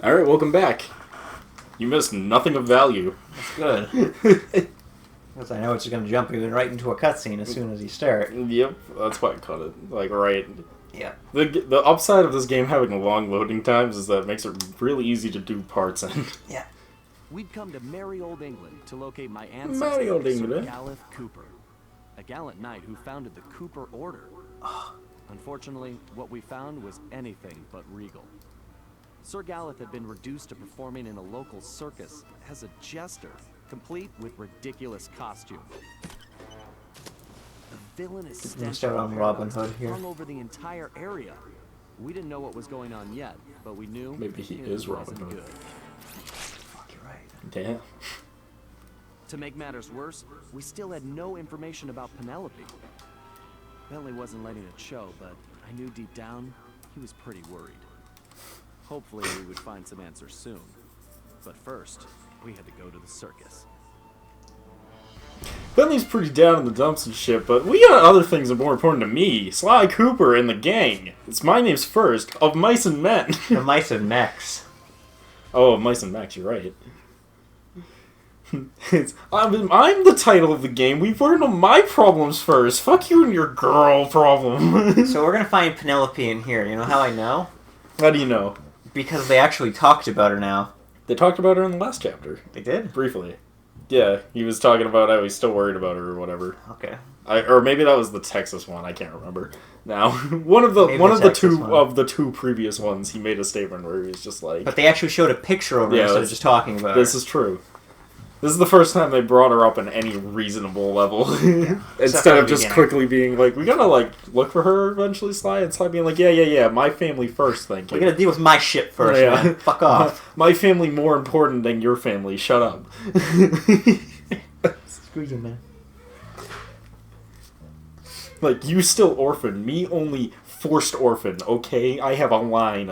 Alright, welcome back. You missed nothing of value. That's good. Because I know it's going to jump you right into a cutscene as soon as you start. Yep, that's why I cut it. Like, right. Yeah. The upside of this game having long loading times is that it makes it really easy to do parts in. Yeah. We'd come to merry old England to locate my Merry ancestor, old Sir England. al-Kupar, a gallant knight who founded the Kupar Order. Unfortunately, what we found was anything but regal. Sir Galeth had been reduced to performing in a local circus as a jester, complete with ridiculous costume. The villainous stench start on Robin Hood here. hung over the entire area. We didn't know what was going on yet, but we knew Maybe he it is wasn't Robin Hood. good. Fuck, you're right. Damn. To make matters worse, we still had no information about Penelope. Bentley wasn't letting it show, but I knew deep down he was pretty worried. Hopefully we would find some answers soon. But first, we had to go to the circus. Bentley's pretty down in the dumps and shit, but we got other things that are more important to me. Sly Cooper and the gang. It's my name's first, of Mice and Men. The Mice and Mechs. Oh, of Mice and Max, you're right. I'm the title of the game. We've learned of my problems first. Fuck you and your girl problem. So we're going to find Penelope in here. You know how I know? How do you know? Because they actually talked about her now. They talked about her in the last chapter. They did? Briefly. Yeah, he was talking about how he's still worried about her or whatever. Okay. Or maybe that was the Texas one. I can't remember. Now, one of the two previous ones, he made a statement where he was just like, But they actually showed a picture of her instead of just talking about "This her. is true." This is the first time they brought her up in any reasonable level. Instead of just quickly being like, "We gotta like look for her eventually." Sly and Sly being like, "Yeah, my family first, thank you." We gotta deal with my shit first, man. Fuck off. My family more important than your family. Shut up. Screw you, man. Like, you still orphan. Me only forced orphan, okay? I have a line.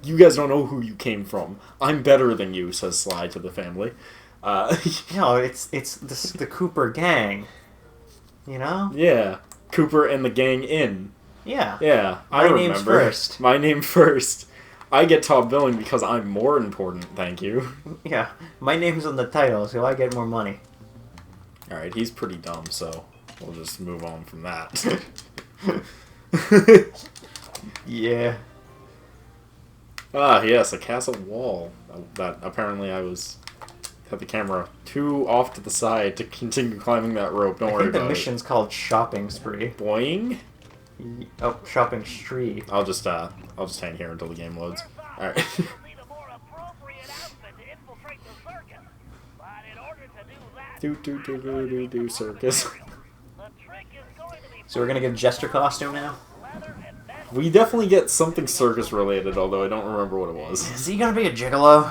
You guys don't know who you came from. I'm better than you, says Sly to the family. No, it's the Cooper gang. You know? Yeah. Cooper and the gang in. Yeah. Yeah, I remember. My name's first. My name first. I get top billing because I'm more important, thank you. Yeah. My name's on the title, so I get more money. Alright, he's pretty dumb, so we'll just move on from that. Yeah. Ah, yes, a castle wall. That apparently I had the camera too off to the side to continue climbing that rope. Don't worry I think the about mission's called Shopping Spree. it. Boing. Oh, Shopping Spree. I'll just hang here until the game loads. All right. do circus. So we're gonna get a jester costume now? We definitely get something circus related, although I don't remember what it was. Is he gonna be a gigolo?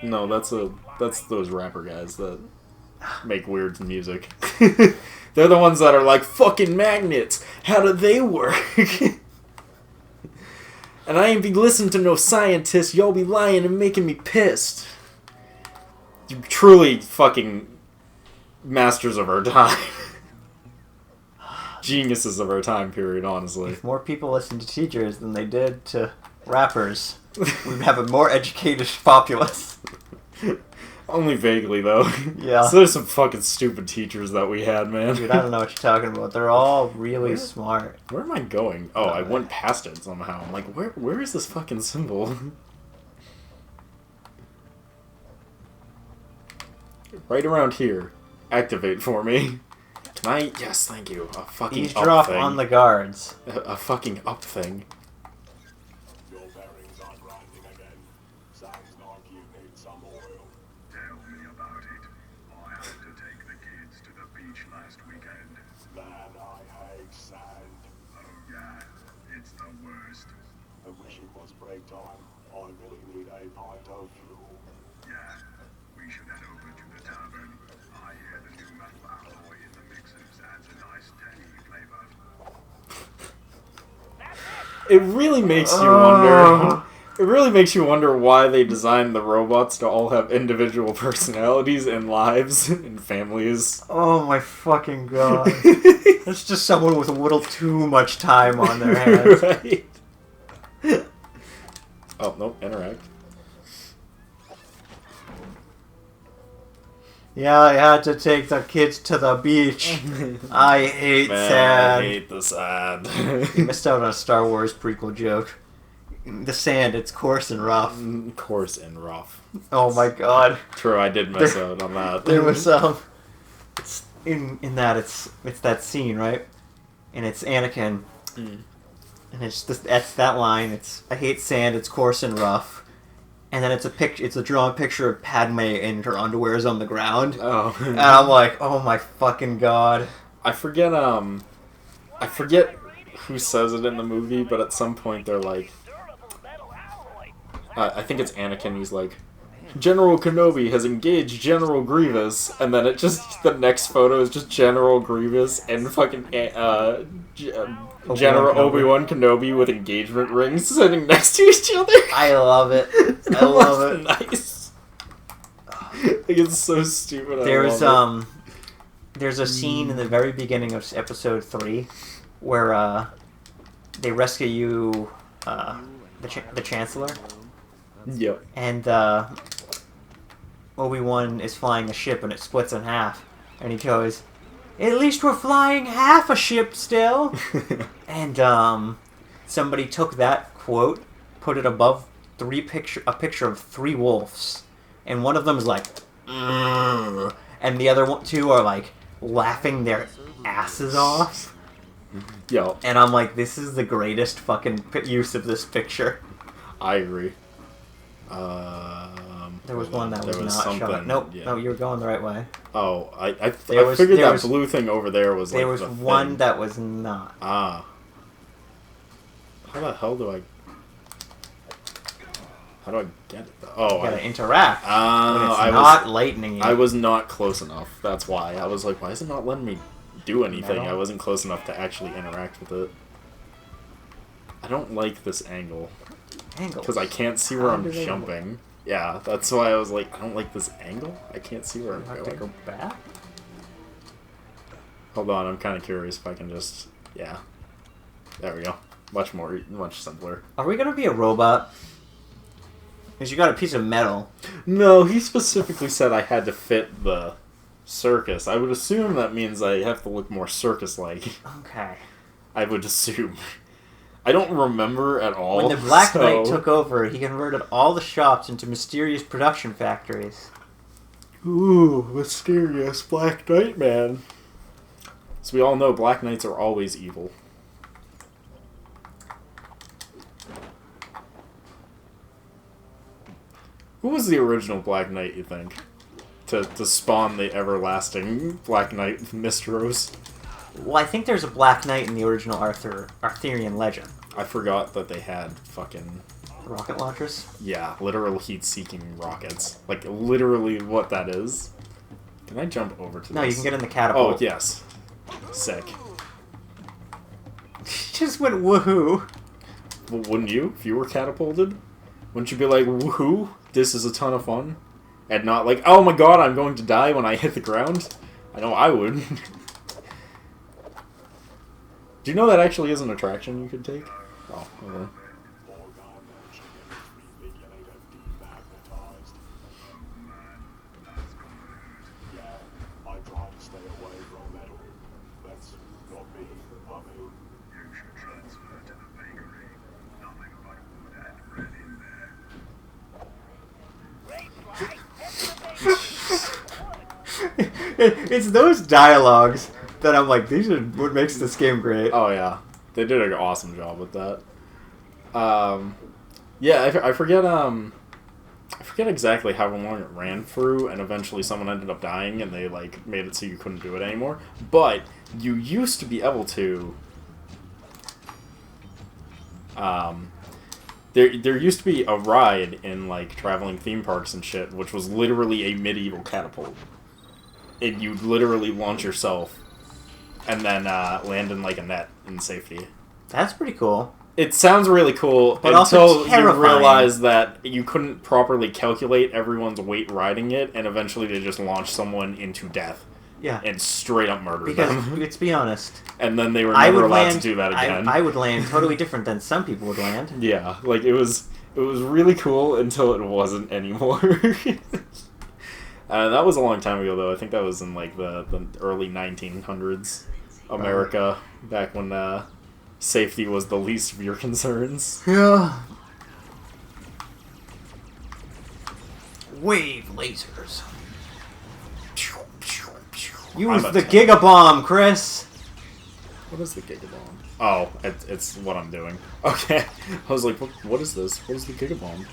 No, that's those rapper guys that make weird music. They're the ones that are like, fucking magnets! How do they work? And I ain't be listening to no scientists, y'all be lying and making me pissed. You're truly fucking masters of our time. Geniuses of our time period, honestly. If more people listened to teachers than they did to rappers, we'd have a more educated populace. Only vaguely, though. Yeah. So there's some fucking stupid teachers that we had, man. Dude, I don't know what you're talking about. They're all really smart. Where am I going? Oh, I went past it somehow. I'm like, where is this fucking symbol? Right around here. Activate for me. Can I? Yes, thank you. A fucking Eavesdrop up thing. on the guards. A fucking up thing. Your bearings are grinding again. Sounds like you need some oil. Tell me about it. I had to take the kids to the beach last weekend. Man, I hate sand. Oh yeah, it's the worst. I wish it was break time. I really need a pint of fuel. Yeah, we should head over to the tavern. I hear the new metal alloy in the mixers adds a nice tangy flavor. It really makes you wonder. It really makes you wonder why they designed the robots to all have individual personalities and lives and families. Oh my fucking god. It's just someone with a little too much time on their hands. Right? Oh, nope, interact. Yeah, I had to take the kids to the beach. I hate sand. I hate the sand. You missed out on a Star Wars prequel joke. The sand, it's coarse and rough. Coarse and rough. Oh my god. True, I did miss out on that. There was it's in that it's that scene, right? And it's Anakin. Mm. And it's that line. It's I hate sand. It's coarse and rough. And then it's a drawn picture of Padme and her underwear is on the ground. Oh. And I'm like, oh my fucking god. I forget who says it in the movie, but at some point they're like, I think it's Anakin. He's like, General Kenobi has engaged General Grievous, and then the next photo is just General Grievous and fucking General Obi-Wan Kenobi with engagement rings sitting next to each other. I love it. I love it. Nice. Like, it's so stupid. There's a scene in the very beginning of episode 3 where they rescue the Chancellor. Yep. And Obi-Wan is flying a ship and it splits in half. And he goes, "At least we're flying half a ship still." And somebody took that quote, put it above a picture of 3 wolves. And one of them is like, "Ugh," and the other two are like laughing their asses off. Yo. And I'm like, this is the greatest fucking use of this picture. I agree. There was one that was not showing. Nope, yeah. no, you were going the right way. Oh, I figured that blue thing over there was like there was the one thing. that was not. Ah. How the hell do I... How do I get it, though? Oh, You gotta interact. But it's I not lightning you. I was not close enough. That's why. I was like, why is it not letting me do anything? Metal? I wasn't close enough to actually interact with it. I don't like this angle. Because I can't see where I'm jumping. Yeah, that's why I was like, I don't like this angle. I can't see where I'm have going. to go back? Hold on, I'm kind of curious if I can just... Yeah. There we go. Much simpler. Are we gonna be a robot? Because you got a piece of metal. No, he specifically said I had to fit the circus. I would assume that means I have to look more circus-like. Okay. I would assume. I don't remember at all. When the Black Knight took over, he converted all the shops into mysterious production factories. Ooh, mysterious Black Knight, man. So we all know Black Knights are always evil. Who was the original Black Knight, you think? To spawn the everlasting Black Knight Mistros? Well, I think there's a Black Knight in the original Arthurian legend. I forgot that they had fucking... Rocket launchers? Yeah, literal heat-seeking rockets. Like, literally what that is. Can I jump over to this? No, you can get in the catapult. Oh, yes. Sick. She just went woohoo. Well, wouldn't you, if you were catapulted? Wouldn't you be like, woohoo, this is a ton of fun? And not like, oh my god, I'm going to die when I hit the ground? I know I would. Do you know that actually is an attraction you could take? Oh, okay. It's those dialogues that I'm like, these are what makes this game great. Oh yeah, they did an awesome job with that. Yeah, I forget. I forget exactly how long it ran through, and eventually someone ended up dying, and they like made it so you couldn't do it anymore. But you used to be able to. There used to be a ride in like traveling theme parks and shit, which was literally a medieval catapult. And you'd literally launch yourself, and then land in like a net in safety. That's pretty cool. It sounds really cool, but until also you terrifying. realize that you couldn't properly calculate everyone's weight riding it, and eventually they just launched someone into death. Yeah. And straight up murdered because, them. let's be honest. And then they were never allowed to do that again. I would land totally different than some people would land. Yeah, like it was It was really cool until it wasn't anymore. That was a long time ago, though. I think that was in like the early 1900s America, back when safety was the least of your concerns. Yeah. Wave lasers. Use the Gigabomb, Chris. What is the Gigabomb? Oh, it's what I'm doing. Okay. I was like, what is this? What is the Gigabomb?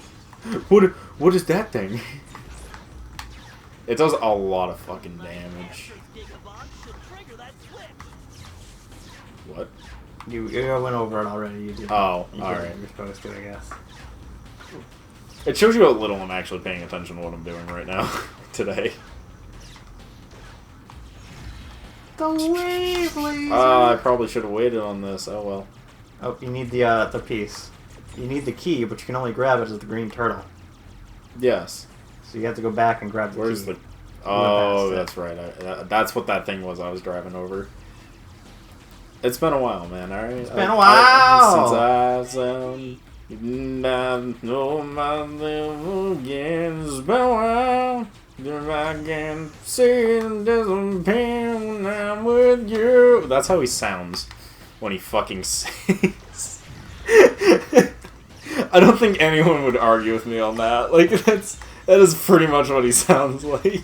What is that thing? It does a lot of fucking damage. What? You went over it already. You did. Oh, you alright. You're supposed to, I guess. It shows you how little I'm actually paying attention to what I'm doing right now, today. The wave laser. I probably should have waited on this. Oh well. Oh, you need the piece. You need the key, but you can only grab it as the green turtle. Yes. So you have to go back and grab the Where's key. the... Oh, that's right. That's what that thing was I was driving over. It's been a while, man, alright? It's been a while! Since I sound... I know myself again. It's been a while. If I can see it doesn't pain when I'm with you. That's how he sounds when he fucking sings. I don't think anyone would argue with me on that. Like, that is pretty much what he sounds like.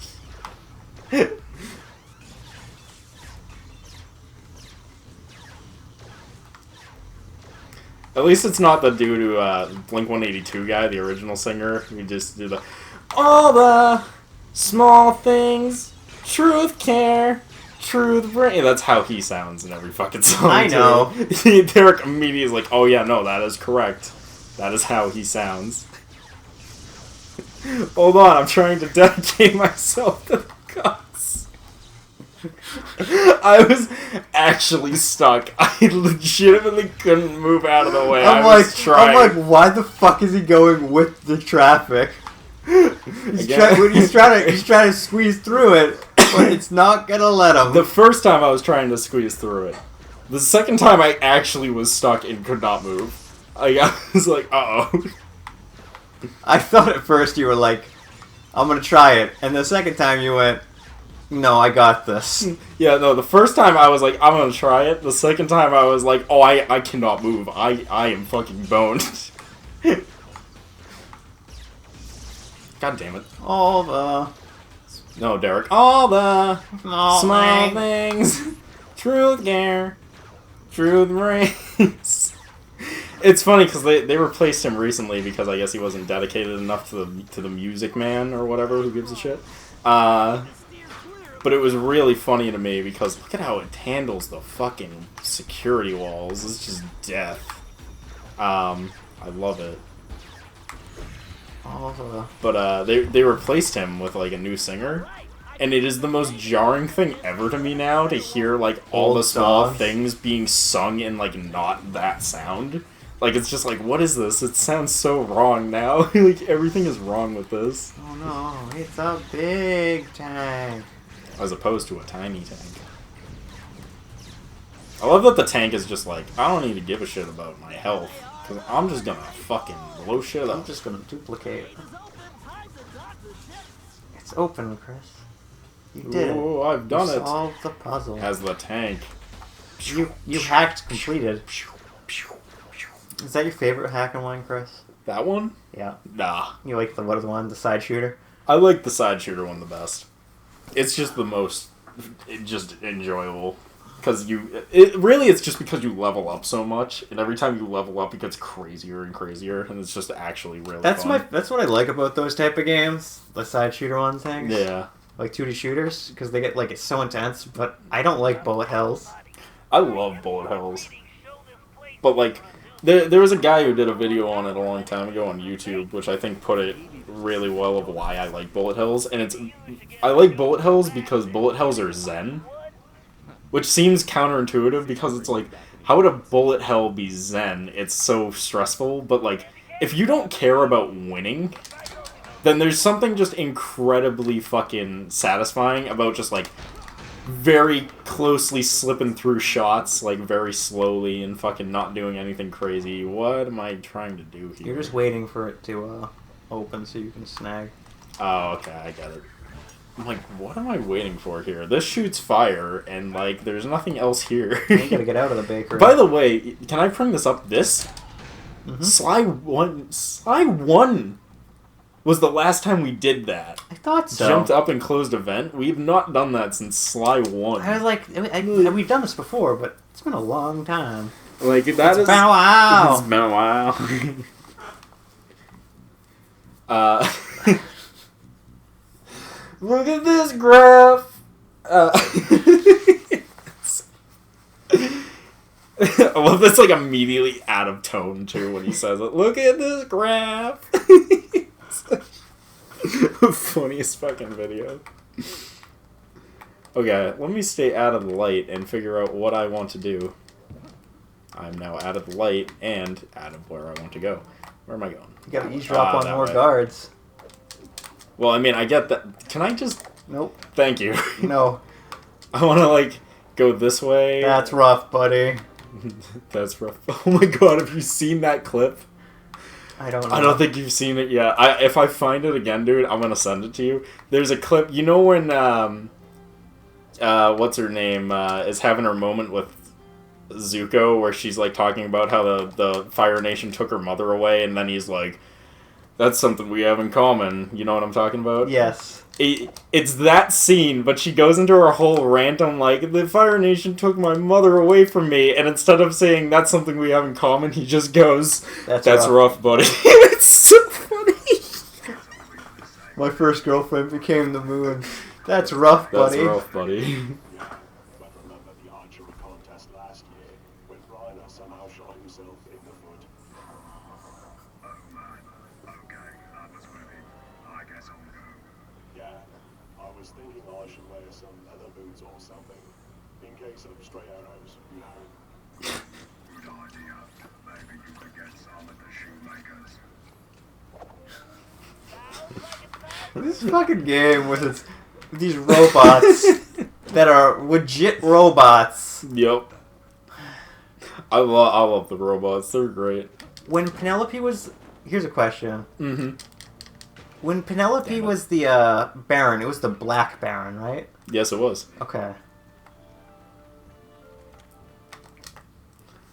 At least it's not the dude who, Blink-182 guy, the original singer, who just do the, all the small things, truth care, truth bring. That's how he sounds in every fucking song. I know. Derek immediately is like, oh yeah, no, that is correct. That is how he sounds. Hold on, I'm trying to dedicate myself to the gods. I was actually stuck. I legitimately couldn't move out of the way. I'm like, why the fuck is he going with the traffic? He's trying to squeeze through it, but it's not gonna let him. The first time I was trying to squeeze through it. The second time I actually was stuck and could not move. I was like, uh-oh. I thought at first you were like, I'm gonna try it, and the second time you went, no, I got this. Yeah, no, the first time I was like, I'm gonna try it. The second time I was like, oh, I cannot move. I am fucking boned. God damn it. All the... No, Derek. All the small things. Truth care. Truth rings. It's funny because they replaced him recently because I guess he wasn't dedicated enough to the Music Man or whatever, who gives a shit. But it was really funny to me because look at how it handles the fucking security walls. It's just death. I love it. But they replaced him with like a new singer, and it is the most jarring thing ever to me now to hear like all the small things being sung in like not that sound. Like it's just like, what is this? It sounds so wrong now. Like everything is wrong with this. Oh no, it's a big tank. As opposed to a tiny tank. I love that the tank is just like, I don't need to give a shit about my health, because I'm just gonna fucking blow shit up. I'm just gonna duplicate. It's open, Chris. You did Ooh, I've done it. Solved the puzzle. As the tank. You hacked completed. Is that your favorite hack and one, Chris? That one? Yeah. Nah. You like the one, the side shooter? I like the side shooter one the best. It's just the most, just enjoyable. Because it's just because you level up so much, and every time you level up, it gets crazier and crazier, and it's just actually really fun. That's what I like about those type of games, the side shooter one things. Yeah. Like 2D shooters, because they get, like, it's so intense, but I don't like bullet hells. I love bullet hells. But, like, there was a guy who did a video on it a long time ago on YouTube, which I think put it really well of why I like bullet hells, and I like bullet hells because bullet hells are zen. Which seems counterintuitive because it's like, how would a bullet hell be zen? It's so stressful, but like, if you don't care about winning, then there's something just incredibly fucking satisfying about just like, very closely slipping through shots, like very slowly and fucking not doing anything crazy. What am I trying to do here? You're just waiting for it to open so you can snag. Oh, okay, I get it. I'm like, what am I waiting for here? This shoots fire, and, like, there's nothing else here. You gotta get out of the bakery. By the way, can I bring this up? This? Mm-hmm. Sly 1 was the last time we did that. I thought so. Jumped up and closed event. We've not done that since Sly 1. I was like, we've done this before, but it's been a long time. Like, It's been a while. It's been a while. Look at this graph. I love that's like immediately out of tone too when he says it. Look at this graph. Funniest fucking video. Okay, let me stay out of the light and figure out what I want to do. I'm now out of the light and out of where I want to go. Where am I going? You gotta eavesdrop on that more way. guards. Well, I mean, I get that. Can I just... Nope. Thank you. No. I want to, like, go this way. That's rough, buddy. That's rough. Oh my god, have you seen that clip? I don't know. I don't think you've seen it yet. If I find it again, dude, I'm gonna send it to you. There's a clip, you know when, what's her name, is having her moment with Zuko, where she's, like, talking about how the Fire Nation took her mother away, and then he's like, that's something we have in common. You know what I'm talking about? Yes. It's that scene, but she goes into her whole rant on, like, the Fire Nation took my mother away from me, and instead of saying, that's something we have in common, he just goes, that's rough, buddy. It's so funny. My first girlfriend became the moon. That's rough, buddy. That's rough, buddy. But remember the archery contest last year when Ryder somehow shot himself in the foot? Oh man. Okay, I was ready. I guess I'll go. Yeah, I was thinking I should wear some leather boots or something in case of stray arrows, you know. Good idea. Maybe you could get some at the shoemakers. This fucking game with these robots that are legit robots. Yep. I love the robots. They're great. When Penelope was... Here's a question. Mm-hmm. When Penelope was the Baron, it was the Black Baron, right? Yes, it was. Okay.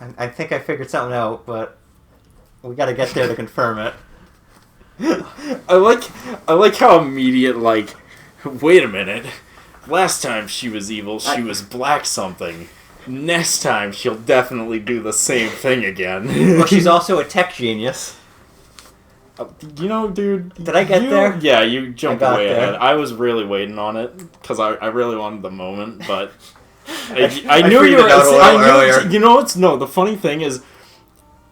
I think I figured something out, but we gotta get there to confirm it. I like how immediate, like, wait a minute. Last time she was evil, she was black something. Next time, she'll definitely do the same thing again. Well, she's also a tech genius. You know, dude... Did I get there? Yeah, you jumped I got way there. ahead. I was really waiting on it, because I really wanted the moment, but... I I knew you figured were... it out a little earlier. You know what's... No, the funny thing is,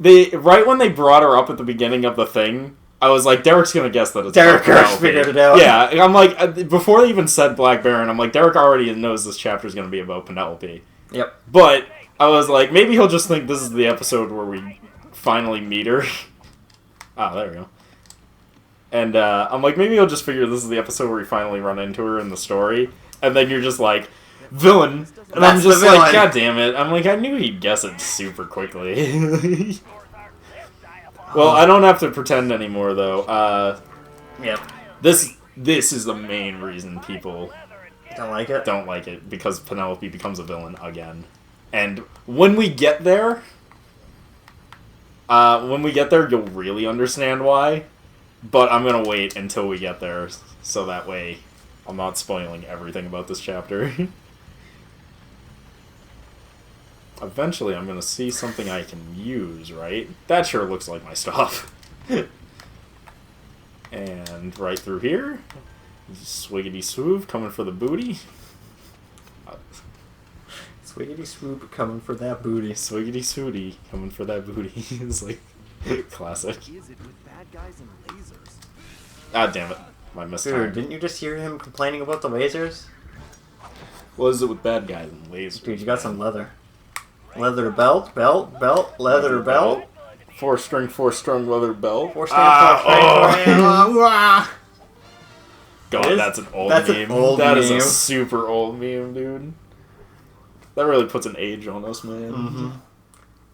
right when they brought her up at the beginning of the thing, I was like, Derek's gonna guess that it's Derek Black Hirsch Penelope. figured it out. Yeah, I'm like, before they even said Black Baron, I'm like, Derek already knows this chapter is gonna be about Penelope. Yep. But I was like, maybe he'll just think this is the episode where we finally meet her. Ah, there we go. And I'm like, maybe he'll just figure this is the episode where we finally run into her in the story. And then you're just like, villain. And I'm That's just the like, villain. God damn it. I'm like, I knew he'd guess it super quickly. Well, I don't have to pretend anymore, though. Yep. This is the main reason people Don't like it? don't like it, because Penelope becomes a villain again. And when we get there, you'll really understand why. But I'm gonna wait until we get there, so that way I'm not spoiling everything about this chapter. Eventually, I'm gonna see something I can use, right? That sure looks like my stuff. And right through here, swiggity swoop coming for the booty. Swiggity swoop coming for that booty. Swiggity swooty coming for that booty. It's like classic. Is it with bad guys and lasers? Ah, damn it. My mistake. Dude, didn't you just hear him complaining about the lasers? What is it with bad guys and lasers? Dude, you got some leather. Leather belt, leather belt. 4 4-string leather belt. 4 stand 4 strength. God, that's an old That's meme. an old That is meme. a super old meme, dude. That really puts an age on us, man. Mm-hmm.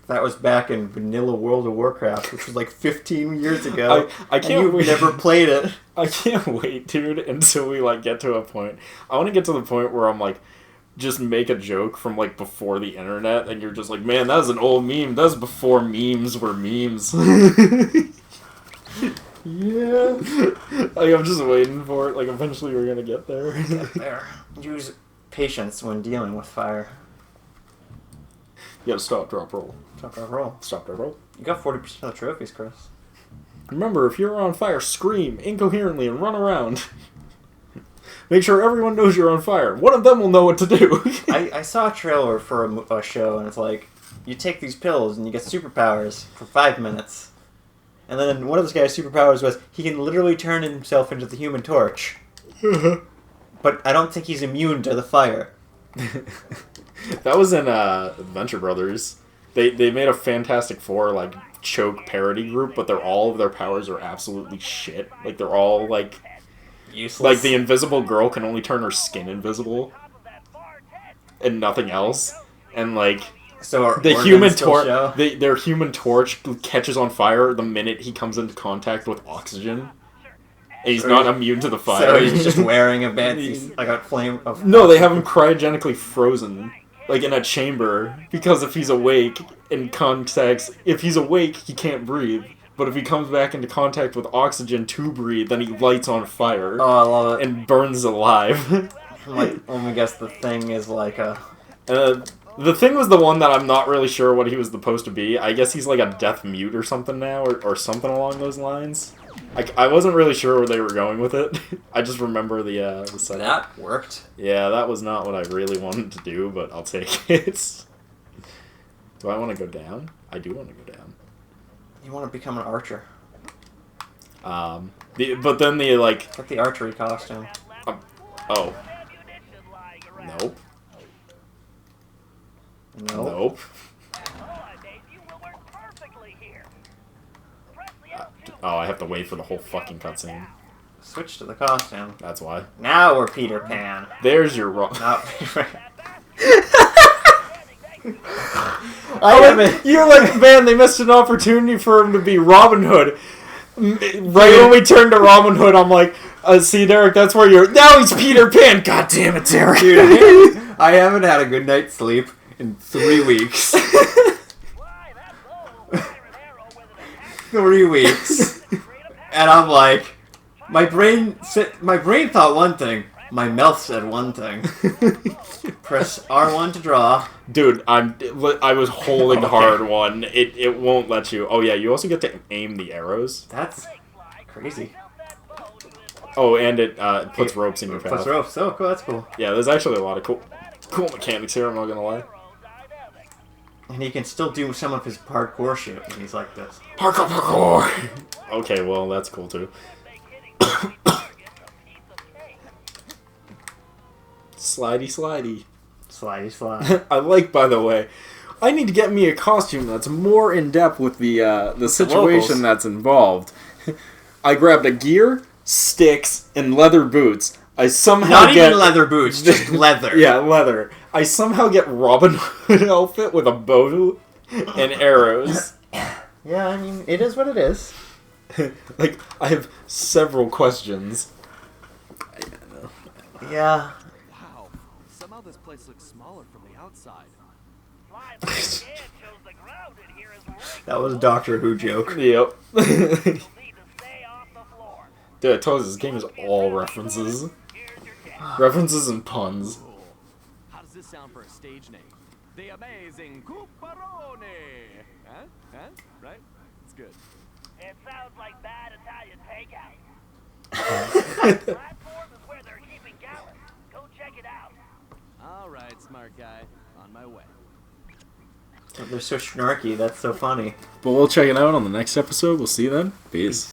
That was back in vanilla World of Warcraft, which was like 15 years ago. I can't and you've wait. never played it. I can't wait, dude, until we like get to a point. I want to get to the point where I'm like, just make a joke from like before the internet, and you're just like, man, that was an old meme. That was before memes were memes. Yeah. Like, I'm just waiting for it. Like, eventually we're gonna get there. Get there. Use patience when dealing with fire. You gotta stop, drop, roll. Stop that roll. Stop, drop, roll. You got 40% of the trophies, Chris. Remember, if you're on fire, scream incoherently and run around. Make sure everyone knows you're on fire. One of them will know what to do. I saw a trailer for a show, and it's like, you take these pills and you get superpowers for 5 minutes. And then one of this guy's superpowers was he can literally turn himself into the Human Torch. But I don't think he's immune to the fire. That was in Adventure Brothers. They made a Fantastic Four like choke parody group, but all of their powers are absolutely shit. Like they're all like Useless. like the Invisible Girl can only turn her skin invisible and nothing else. And like So our the organs Human still Torch, show? their Human Torch catches on fire the minute he comes into contact with oxygen. And he's So not he- immune to the fire. So he's just wearing a fancy, like a flame of... No, they have him cryogenically frozen, like in a chamber, because if he's awake in contacts, if he's awake, he can't breathe. But if he comes back into contact with oxygen to breathe, then he lights on fire Oh, I love it. and burns alive. Like, let me guess, the thing is like a... The thing was the one that I'm not really sure what he was supposed to be. I guess he's like a deaf mute or something now, or something along those lines. I wasn't really sure where they were going with it. I just remember the setup. That worked. Yeah, that was not what I really wanted to do, but I'll take it. Do I want to go down? I do want to go down. You want to become an archer. But then the, like... Get the archery costume. Oh. Nope. No. Nope. Oh, I have to wait for the whole fucking cutscene. Switch to the costume. That's why. Now we're Peter Pan. There's your wrong... Not Peter Pan. You're like, man, they missed an opportunity for him to be Robin Hood. Right when we turned to Robin Hood, I'm like, see, Derek, that's where you're... Now he's Peter Pan! God damn it, Derek! Dude, I haven't had a good night's sleep in 3 weeks. 3 weeks. And I'm like, my brain thought one thing, my mouth said one thing. Press R1 to draw. Dude, I was holding hard one. It won't let you. Oh yeah, you also get to aim the arrows. That's crazy. Oh, and it puts ropes in your path. Plus ropes. Oh, cool. That's cool. Yeah, there's actually a lot of cool mechanics here. I'm not gonna lie. And he can still do some of his parkour shit when he's like this. Parkour. Okay, well that's cool too. Slidey. Slidey slide. I like, by the way, I need to get me a costume that's more in depth with the situation that's involved. I grabbed a gear, sticks, and leather boots. I somehow Not even leather boots, just leather. Yeah, leather. I somehow get Robin Hood outfit with a bow and arrows. Yeah, I mean, it is what it is. Like, I have several questions. Yeah. Wow. Somehow this place looks smaller from the outside. That was a Doctor Who joke. Yep. Dude, I told you, this game is all references. References and puns. How does this sound for a stage name? The Amazing Kuparone! Huh? Huh? Right? It's good. It sounds like bad Italian takeout. Platform is where they're keeping gallons. Go check it out. All right, smart guy. On my way. They're so snarky, that's so funny. But we'll check it out on the next episode. We'll see you then. Peace.